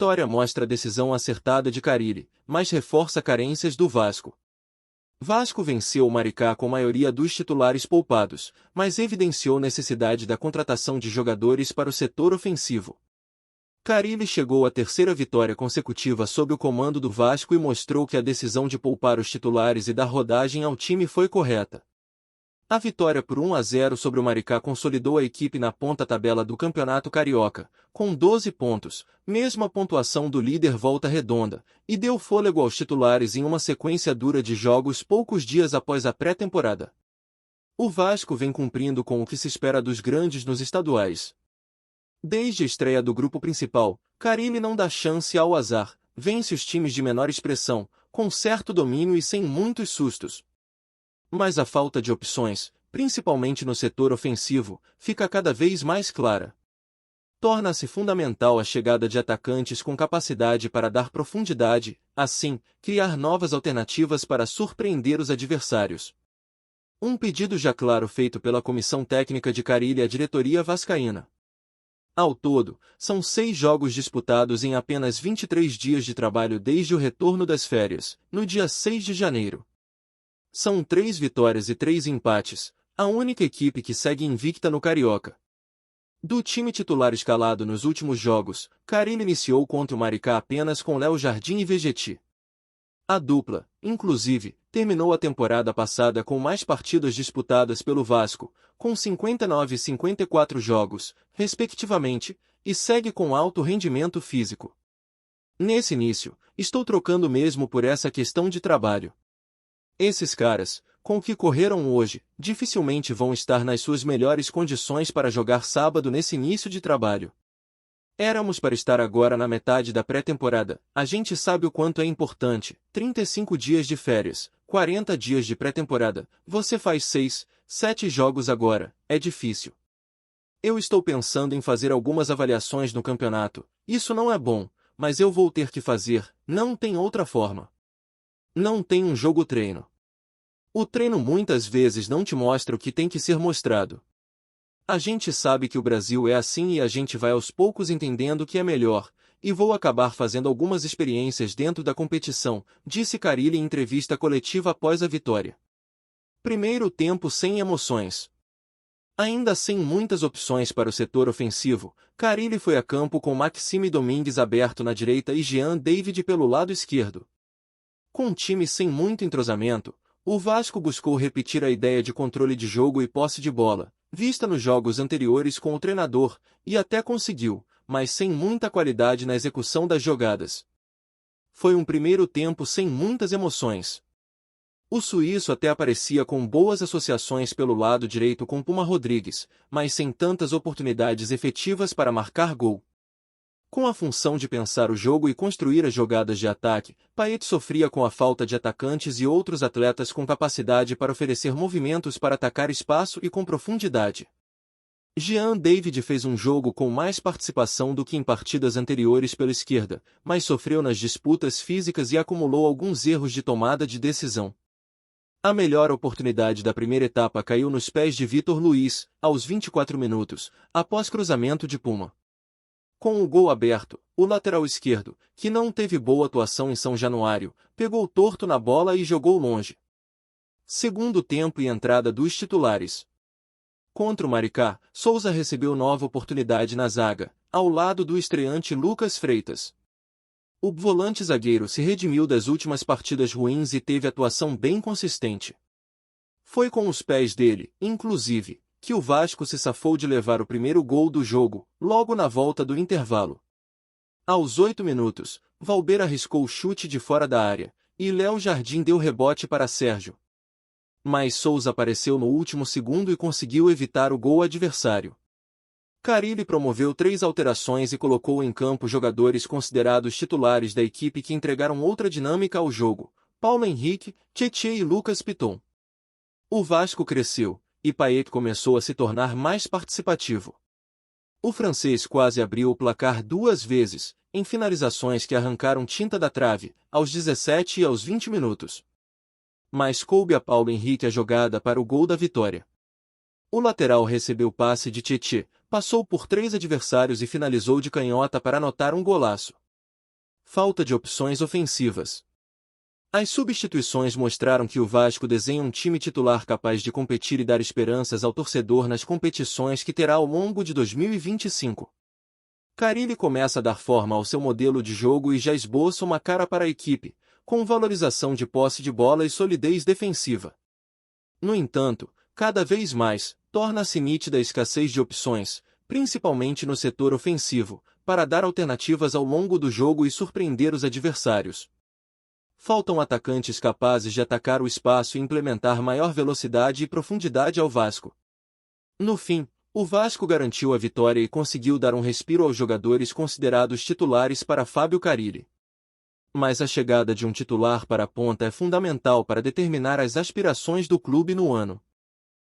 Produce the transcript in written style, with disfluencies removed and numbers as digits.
vitória mostra a decisão acertada de Carille, mas reforça carências do Vasco. Vasco venceu o Maricá com maioria dos titulares poupados, mas evidenciou necessidade da contratação de jogadores para o setor ofensivo. Carille chegou à terceira vitória consecutiva sob o comando do Vasco e mostrou que a decisão de poupar os titulares e dar rodagem ao time foi correta. A vitória por 1-0 sobre o Maricá consolidou a equipe na ponta-tabela do Campeonato Carioca, com 12 pontos, mesma pontuação do líder Volta Redonda, e deu fôlego aos titulares em uma sequência dura de jogos poucos dias após a pré-temporada. O Vasco vem cumprindo com o que se espera dos grandes nos estaduais. Desde a estreia do grupo principal, Carille não dá chance ao azar, vence os times de menor expressão, com certo domínio e sem muitos sustos. Mas a falta de opções, principalmente no setor ofensivo, fica cada vez mais clara. Torna-se fundamental a chegada de atacantes com capacidade para dar profundidade, assim, criar novas alternativas para surpreender os adversários. Um pedido já claro feito pela comissão técnica de Carille à diretoria vascaína. Ao todo, são 6 jogos disputados em apenas 23 dias de trabalho desde o retorno das férias, no dia 6 de janeiro. São 3 vitórias e 3 empates, a única equipe que segue invicta no Carioca. Do time titular escalado nos últimos jogos, Carille iniciou contra o Maricá apenas com Léo Jardim e Vegetti. A dupla, inclusive, terminou a temporada passada com mais partidas disputadas pelo Vasco, com 59 e 54 jogos, respectivamente, e segue com alto rendimento físico. Nesse início, estou trocando mesmo por essa questão de trabalho. Esses caras, com o que correram hoje, dificilmente vão estar nas suas melhores condições para jogar sábado nesse início de trabalho. Éramos para estar agora na metade da pré-temporada, a gente sabe o quanto é importante, 35 dias de férias, 40 dias de pré-temporada, você faz 6, 7 jogos agora, é difícil. Eu estou pensando em fazer algumas avaliações no campeonato, isso não é bom, mas eu vou ter que fazer, não tem outra forma. Não tem um jogo-treino. O treino muitas vezes não te mostra o que tem que ser mostrado. A gente sabe que o Brasil é assim e a gente vai aos poucos entendendo que é melhor, e vou acabar fazendo algumas experiências dentro da competição, disse Carille em entrevista coletiva após a vitória. Primeiro tempo sem emoções. Ainda sem muitas opções para o setor ofensivo, Carille foi a campo com Maxime Domingues aberto na direita e Jean David pelo lado esquerdo. Com um time sem muito entrosamento, o Vasco buscou repetir a ideia de controle de jogo e posse de bola, vista nos jogos anteriores com o treinador, e até conseguiu, mas sem muita qualidade na execução das jogadas. Foi um primeiro tempo sem muitas emoções. O suíço até aparecia com boas associações pelo lado direito com Puma Rodrigues, mas sem tantas oportunidades efetivas para marcar gol. Com a função de pensar o jogo e construir as jogadas de ataque, Payet sofria com a falta de atacantes e outros atletas com capacidade para oferecer movimentos para atacar espaço e com profundidade. Jean David fez um jogo com mais participação do que em partidas anteriores pela esquerda, mas sofreu nas disputas físicas e acumulou alguns erros de tomada de decisão. A melhor oportunidade da primeira etapa caiu nos pés de Vitor Luiz, aos 24 minutos, após cruzamento de Puma. Com o gol aberto, o lateral esquerdo, que não teve boa atuação em São Januário, pegou torto na bola e jogou longe. Segundo tempo e entrada dos titulares. Contra o Maricá, Souza recebeu nova oportunidade na zaga, ao lado do estreante Lucas Freitas. O volante zagueiro se redimiu das últimas partidas ruins e teve atuação bem consistente. Foi com os pés dele, inclusive, que o Vasco se safou de levar o primeiro gol do jogo, logo na volta do intervalo. Aos 8 minutos, Valber arriscou o chute de fora da área, e Léo Jardim deu rebote para Sérgio. Mas Souza apareceu no último segundo e conseguiu evitar o gol adversário. Carille promoveu 3 alterações e colocou em campo jogadores considerados titulares da equipe que entregaram outra dinâmica ao jogo, Paulo Henrique, Tietê e Lucas Piton. O Vasco cresceu, e Payet começou a se tornar mais participativo. O francês quase abriu o placar 2 vezes, em finalizações que arrancaram tinta da trave, aos 17 e aos 20 minutos. Mas coube a Paulo Henrique a jogada para o gol da vitória. O lateral recebeu passe de Tietê, passou por 3 adversários e finalizou de canhota para anotar um golaço. falta de opções ofensivas. As substituições mostraram que o Vasco desenha um time titular capaz de competir e dar esperanças ao torcedor nas competições que terá ao longo de 2025. Carille começa a dar forma ao seu modelo de jogo e já esboça uma cara para a equipe, com valorização de posse de bola e solidez defensiva. No entanto, cada vez mais, torna-se nítida a escassez de opções, principalmente no setor ofensivo, para dar alternativas ao longo do jogo e surpreender os adversários. Faltam atacantes capazes de atacar o espaço e implementar maior velocidade e profundidade ao Vasco. No fim, o Vasco garantiu a vitória e conseguiu dar um respiro aos jogadores considerados titulares para Fábio Carille. Mas a chegada de um titular para a ponta é fundamental para determinar as aspirações do clube no ano.